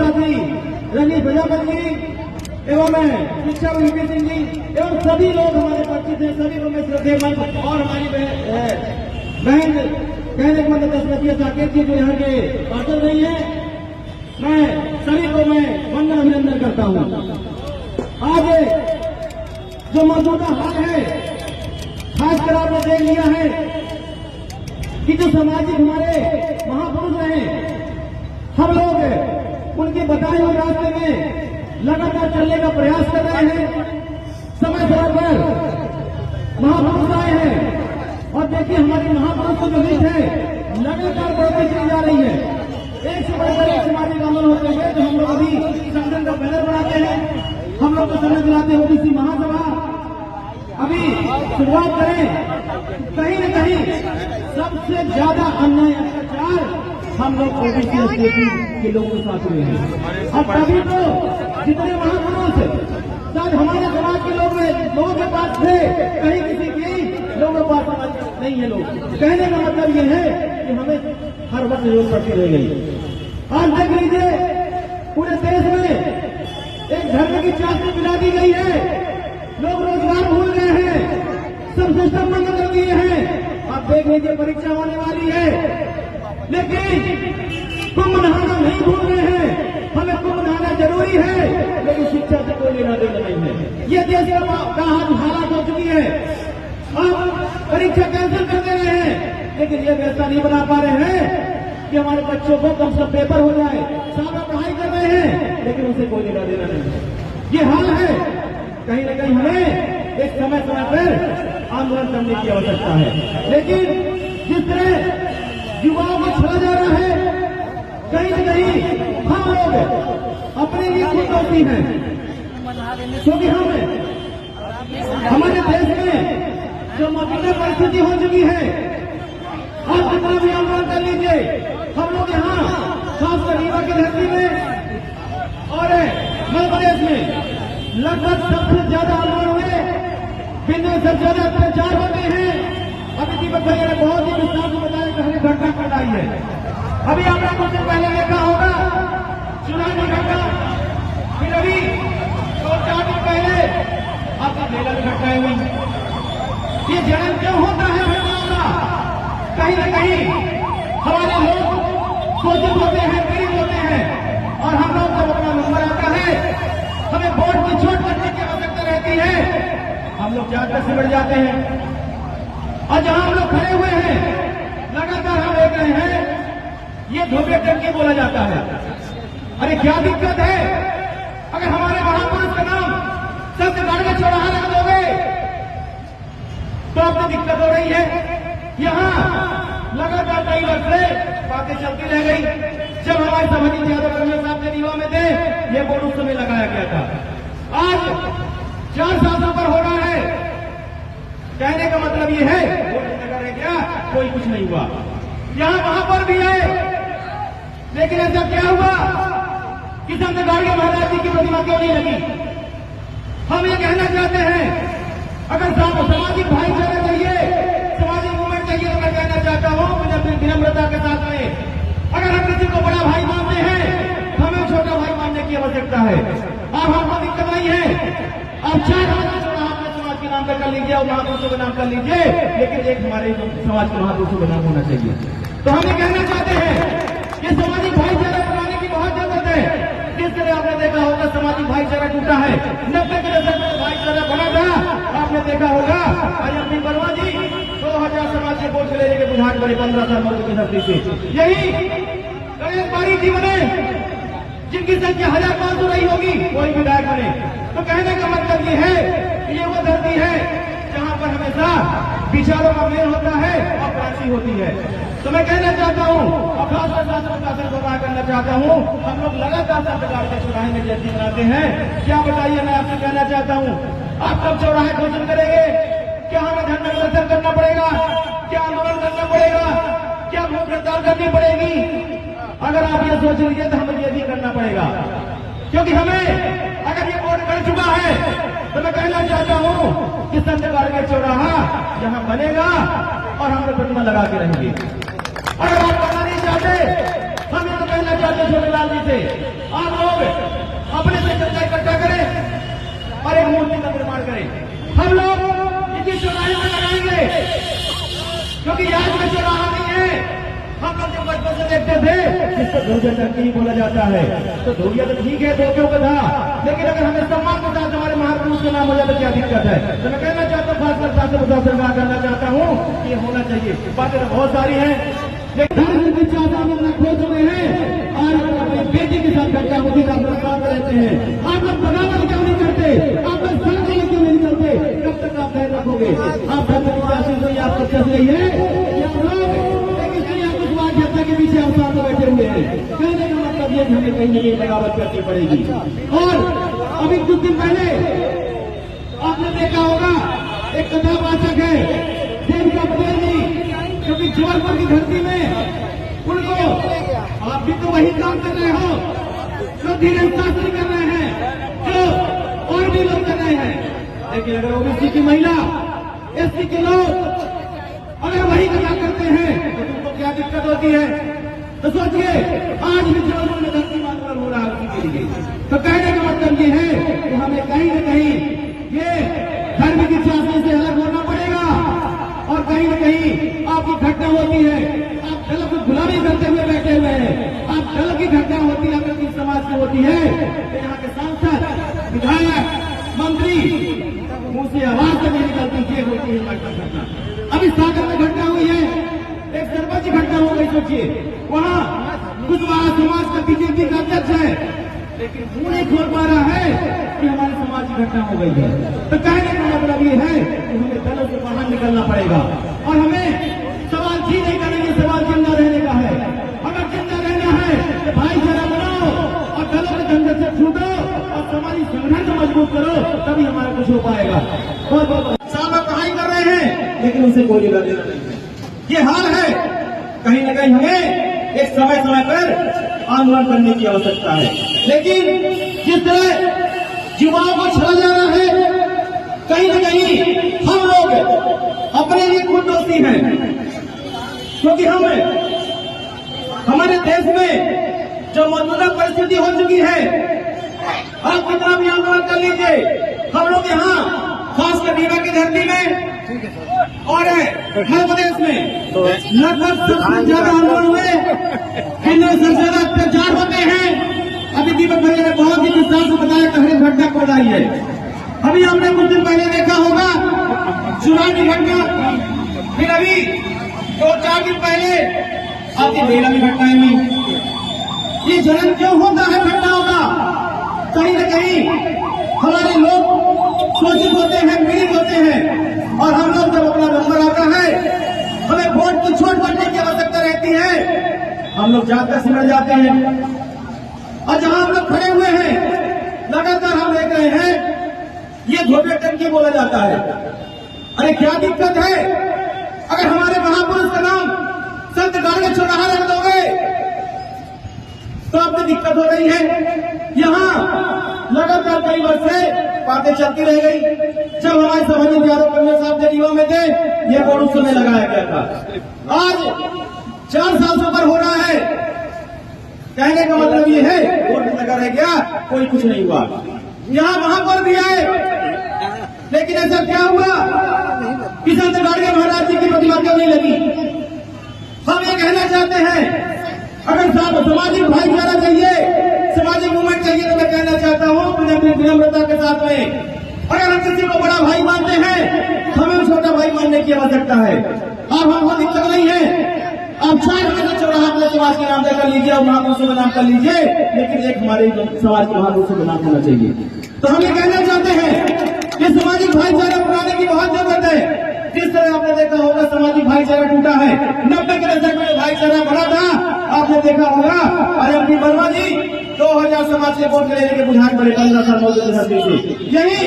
साथी रंजीत प्रजापति जी एवं शिक्षा वीपी सिंह जी एवं सभी लोग हमारे परिचित हैं, सभी को मैं श्रद्धेय और हमारी बहन कहने का मतलब दशरथी साकेत जी जो यहाँ के पार्षद रही है, मैं सभी को मैं वंदन अभिनंदन करता हूँ। आज जो मौजूदा हाल है, खासकर आपने देख लिया है कि जो सामाजिक हमारे महापुरुष रहे, हम लोग उनके बताए हुए रास्ते में लगातार चलने का प्रयास कर रहे हैं। समय समय पर महापुरुष आए हैं और देखिए हमारी महापुरुष जो हित है लगातार बढ़ती चली जा रही है। एक से बढ़कर एक सामाजिक आंदोलन होते हुए जो हम लोग अभी संगठन का बैनर बनाते हैं, हम लोग को समय दिलाते हैं ओबीसी महासभा अभी शुरुआत करें। कहीं न कहीं सबसे ज्यादा अन्याय अत्याचार हम लोग ओबीसी के लोगों के साथ हुए हैं। और तभी तो जितने महापुरुष शायद हमारे समाज के लोगों के पास थे, कहीं किसी के लोगों के पास नहीं है। लोग कहने का मतलब ये है कि हमें हर वक्त जरूरत पड़ती रह गई। आज देख लीजिए पूरे देश में एक धर्म की चाशनी पिला दी गई है, लोग रोजगार भूल गए हैं, सब सिस्टम बंद कर दिए हैं। आप देख लीजिए परीक्षा होने वाली है, लेकिन कुंभ नहाना नहीं भूल रहे हैं। हमें कुंभ नहाना जरूरी है, लेकिन शिक्षा से कोई लेना देना नहीं है। ये देश का हालात हो चुकी है। अब परीक्षा कैंसिल कर दे रहे हैं, लेकिन ये व्यवस्था नहीं बना पा रहे हैं कि हमारे बच्चों को कम से कम पेपर हो जाए। साल में पढ़ाई कर रहे हैं, लेकिन उसे कोई लेना देना नहीं है। ये हाल है। कहीं न कहीं हमें एक समय समय पर आंदोलन करने की आवश्यकता है, लेकिन जिस तरह युवाओं को छोड़ा जा रहा है, कहीं न कहीं हम लोग अपने लिए खुद दोषी हैं, क्योंकि हमारे देश में जो मौजूदा परिस्थिति हो चुकी है, आप जितना भी आंदोलन कर लीजिए, हम लोग यहाँ खासकर रीवा की धरती में और मध्य प्रदेश में लगभग सबसे ज्यादा आंदोलन हुए, बिंदु सबसे ज्यादा अत्याचार होते हैं। अभी दीपक भैया ने बहुत ही विस्तार से बताया कि हमें घटना घटाई है। अभी आपने कुछ दिन पहले देखा होगा चुनाव की घटना, फिर अभी 2-4 दिन पहले आपका मेला की घटनाएं हुई। ये जन्म क्यों होता है घटनाओं का? कहीं न कहीं हमारे लोग शोषित होते हैं, गरीब होते हैं, और हम लोग जब अपना नंबर आता है, हमें वोट की चोट करने की आवश्यकता रहती है, हम लोग जाकर सिमट जाते हैं। और जहां हम लोग खड़े हुए हैं, लगातार हम देख रहे हैं ये धोबे टंकी बोला जाता है। अरे क्या दिक्कत है? अगर हमारे महापुरुष का नाम संतगढ़ में चौराहा लगा दोगे तो आपको दिक्कत हो रही है। यहां लगातार कई वर्ष से बातें चलती रह गई। जब हमारे समाजी यादव रमेश साहब के रीवा में थे, ये बोर्ड उस समय लगाया गया था। आज 4 साल से ऊपर हो रहा है। कहने का मतलब ये है वोट लगा रह गया, कोई कुछ नहीं हुआ। यहां वहां पर भी है, लेकिन ऐसा क्या हुआ कि संतगढ़ के महाराज जी की प्रतिमा क्यों नहीं लगी? हम ये कहना चाहते हैं, अगर सामाजिक भाईचारा चाहिए, सामाजिक मूवमेंट चाहिए, तो मैं कहना चाहता हूं विनम्रता के साथ में, अगर हम किसी को बड़ा भाई मानते हैं, हमें छोटा भाई मानने की आवश्यकता है। अब हमको दिक्कत नहीं है, अब 4 समाज के नाम पर कर लीजिए और महापुरुषों के नाम कर लीजिए, लेकिन एक हमारे समाज के महापुरुषों का नाम होना चाहिए। तो हम ये कहना चाहते हैं कि सामाजिक भाईचारा बनाने की बहुत जरूरत है। जिस तरह आपने देखा होगा सामाजिक भाईचारा टूटा है, 90 के दशक में भाईचारा बना था। आपने देखा होगा अय्यप्पी वर्मा जी 2000 समाज के वोट लेने के बुझाट बने 15 साल मध्य की धरती से। यही गणेश बारी जी बने, जिनकी संख्या 1500 रही होगी, कोई विधायक बने। तो कहने का मतलब ये है कि ये वो धरती है जहां पर हमेशा विचारों का मेल होता है और क्रांति होती है। तो मैं कहना चाहता हूं और खासतौर से शासन को आगाह करना चाहता हूं, हम लोग लगातार सरकार के चौराहे में जयंती मनाते हैं। क्या बताइए, मैं आपसे कहना चाहता हूं, आप कब चौराहे घोषण करेंगे? क्या हमें झंडा प्रदर्शन करना पड़ेगा? क्या आंदोलन करना पड़ेगा? क्या भूख हड़ताल करनी पड़ेगी? अगर आप ये सोच लीजिए तो हमें ये भी करना पड़ेगा, क्योंकि हमें अगर ये बोर्ड कर चुका है तो मैं कहना चाहता हूं कि संतगढ़ के चौराहा यहां बनेगा और हम लोग प्रतिमा लगा के रहेंगे। अगर आप करना नहीं चाहते, हम ये तो कहना चाहते के छोटेलाल जी से आप लोग अपने से चर्चा इकट्ठा करें और एक मूर्ति का निर्माण करें। हम लोग इसी चौराहे में लगाएंगे, क्योंकि आज में चौराहा नहीं है। हम लोग जब बचपन से देखते थे जिसको धोबिया टंकी ही बोला जाता है, तो धोबिया तो ठीक है, धोबियों का था, लेकिन अगर हमें सम्मान के साथ हमारे महापुरुष का नाम हो जाए तो क्या दिक्कत है। तो मैं कहना चाहता हूँ, खासकर शासन प्रशासन का करना चाहता हूँ कि ये होना चाहिए। बातें तो बहुत सारी हैं, लेकिन खो चुके हैं और अपनी बेटी के साथ घटना होती का प्रस्ताव रहते हैं। आप लोग बगावत क्यों नहीं करते? आप लोग सड़क में क्यों नहीं निकलते? कब तक आप धैर्य रखोगे? आप धर्म की कोशिश हुई, आप सक्सेस रही है के पीछे हम साथ बैठे हुए हैं। कहने का मतलब ये हमें कहीं न कहीं बगावत करनी पड़ेगी। और अभी कुछ दिन पहले आपने देखा होगा, एक कथावाचक है देविका पटेल जी, क्योंकि जबलपुर की धरती में उनको आप भी तो वही काम कर रहे हो जो धीरेन्द्र शास्त्री कर रहे हैं, जो और भी लोग कर रहे हैं। लेकिन अगर ओबीसी की महिला, एससी के लोग अगर वही काम करते हैं तो तुमको क्या दिक्कत होती है? तो सोचिए, आज भी जबलपुर में धरती आंदोलन हो रहा है उसी के लिए। तो कहने का मतलब ये है कि हमें कहीं न कहीं ये धर्म की शासन से अलग होना पड़ेगा। और कहीं न कहीं आपकी घटना होती है, आप दल को गुलामी करते हुए बैठे हुए हैं, आप दल की घटना होती है, अगर किस समाज की होती है तो यहाँ के सांसद, विधायक, मंत्री मुंह से आवाज तो नहीं निकलती, ये होती है घटना। अभी सागर में घटना हुई है, एक सरपंच की घटना हो गई। सोचिए, वहाँ कुशवाहा समाज का बीजेपी का अध्यक्ष है, लेकिन मुंह नहीं खोल पा रहा है कि हमारे समाज की घटना हो गई है। तो कहने का मतलब ये है कि हमें दलों से बाहर निकलना पड़ेगा और हमें सवाल जी नहीं करेंगे, सवाल जिंदा रहने का है। हमें जिंदा रहना है कि भाईचारा बनाओ और दलों के धंधे से छूटो और समाजी संगठन को मजबूत करो, तभी हमारा कुछ हो पाएगा। बहुत साल में पढ़ाई कर रहे हैं, लेकिन उनसे कोई लेना देना नहीं है। ये हाल है, कहीं न कहीं हमें एक समय समय पर आंदोलन करने की आवश्यकता है। लेकिन जिस तरह युवाओं को छड़ा जा रहा है, कहीं न कहीं हम लोग अपने लिए खुद दोषी हैं, क्योंकि हमारे देश में जो मौजूदा परिस्थिति हो चुकी है, आप कितना भी आंदोलन कर लीजिए, हम लोग यहाँ खासकर रीवा की धरती में और मध्य प्रदेश में लगभग सबसे ज्यादा आंदोलन हुए, जिनमें सबसे ज्यादा अत्याचार होते हैं। अभी दीपक भैया ने बहुत ही विस्तार से बताया कि हर घटना को आई है। अभी हमने कुछ दिन पहले देखा होगा चुनाव की घटना, फिर अभी 2-4 दिन पहले आपकी बेला में घटनाएं हुई। ये जलन क्यों होता है घटनाओं का? कहीं न कहीं हमारे लोग शोषित होते हैं, पीड़ित होते हैं, और हम लोग जब अपना नंबर आता है, हमें वोट की छूट बढ़ने की आवश्यकता रहती है, हम लोग जाकर सिमट जाते हैं। और जहां हम लोग खड़े हुए हैं, लगातार हम देख रहे हैं ये धोबिया टंकी बोला जाता है। अरे क्या दिक्कत है? अगर हमारे महापुरुष का नाम संत गाड़गे चौराहा रख दोगे तो आपको दिक्कत हो रही है। यहाँ लगातार कई वर्ष से बातें चलती रह गई। जब हमारे सभाजी यादव कन्या साहब जदयू में थे, ये बोर्ड उस समय लगाया गया था। आज 4 साल से ऊपर हो रहा है। कहने का मतलब ये है बोर्ड लगा रह गया, कोई कुछ नहीं हुआ। यहाँ वहां पर भी आए, लेकिन ऐसा क्या हुआ कि संत गाड़गे महाराज जी की प्रतिमा क्यों नहीं लगी? हम ये कहना चाहते हैं, अगर सामाजिक भाईचारा चाहिए, सामाजिक मूवमेंट चाहिए, तो मैं कहना चाहता हूँ अपने अपनी विनम्रता के साथ में, अगर हम किसी को बड़ा भाई मानते हैं, हमें छोटा भाई मानने की आवश्यकता है। अब हमको दिक्कत नहीं है, आप 4 बजे चौराहा अपने समाज के नाम कर लीजिए और महापुरुषों का नाम कर लीजिए, लेकिन एक हमारे समाज के महापुरुषों का नाम होना चाहिए। तो हम ये कहना चाहते हैं कि सामाजिक भाईचारा बनाने की बहुत जरूरत है। जिस तरह आपने देखा होगा सामाजिक भाईचारा टूटा है, 90 के दशक में भाईचारा बढ़ा था, आपने देखा होगा। और एमपी वर्मा जी 2000 समाज से वोट लेने के बुझान बड़े 15 साल से यही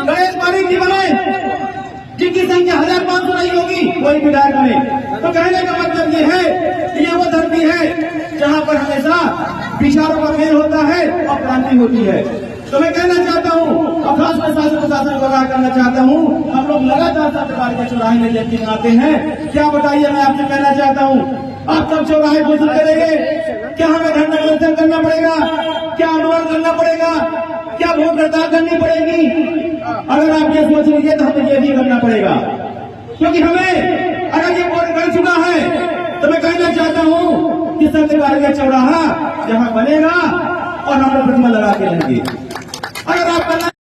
गणेश पारी जी बने, जिनकी संख्या 1500 नहीं होगी कोई विधायक में। तो कहने का मतलब ये है कि ये वो धरती है जहाँ पर हमेशा विचारों का मेल होता है और क्रांति होती है। तो मैं कहना चाहता हूँ और खास में शासन प्रशासन को आगाह करना चाहता हूँ, हम लोग लगातार सरकार के चौराहे में जयंती मनाते हैं। क्या बताइए, मैं आपसे कहना चाहता हूँ आप सब चौराहे घोषित करेंगे? क्या हमें धरना प्रदर्शन करना पड़ेगा? क्या आंदोलन करना पड़ेगा? क्या भूख हड़ताल करनी पड़ेगी? अगर आप ये सोच लीजिए तो हमें ये भी करना पड़ेगा, क्योंकि हमें अगर ये बोर्ड कर चुका है तो मैं कहना चाहता हूँ कि सरकार का चौराहा जहाँ बनेगा और हम लोग प्रतिमा लगा के रहेंगे। अगर आप करना